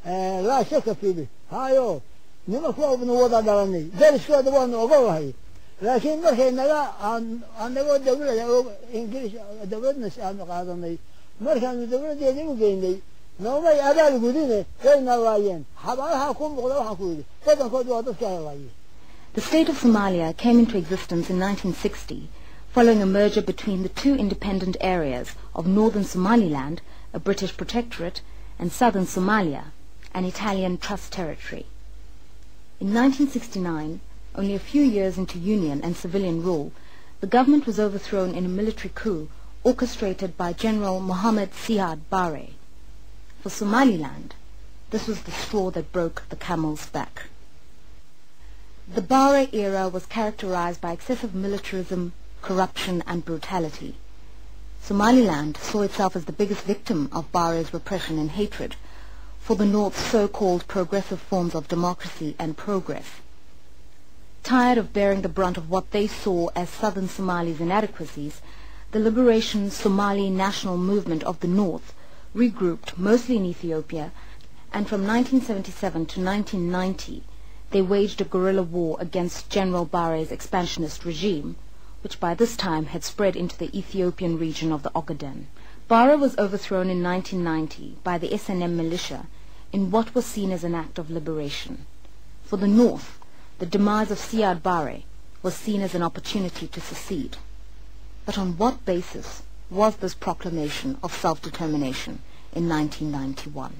لا شك فيه هايو نمكوا بنوضع درني درس كده وانا أقوله لكن مركي نلا عن نقول دولة إنجليز دولة نسأل قاعدني مركي الدولة دي مجيني نوما يأبى الجودين كين اللاين حباها كم بقولها كودي كذا كودي هذا كهلاين. The state of Somalia came into existence in 1960 following a merger between the two independent areas of northern Somaliland, a British protectorate, and southern Somalia, an Italian trust territory. In 1969, only a few years into union and civilian rule, the government was overthrown in a military coup orchestrated by General Mohammed Siad Barre. For Somaliland, this was the straw that broke the camel's back. The Barre era was characterized by excessive militarism, corruption and brutality. Somaliland saw itself as the biggest victim of Barre's repression and hatred for the North's so-called progressive forms of democracy and progress. Tired of bearing the brunt of what they saw as southern Somali's inadequacies, the Liberation Somali National Movement of the North regrouped mostly in Ethiopia, and from 1977 to 1990 they waged a guerrilla war against General Barre's expansionist regime, which by this time had spread into the Ethiopian region of the Ogaden. Barre was overthrown in 1990 by the SNM militia in what was seen as an act of liberation. For the North, the demise of Siad Barre was seen as an opportunity to secede. But on what basis was this proclamation of self-determination in 1991?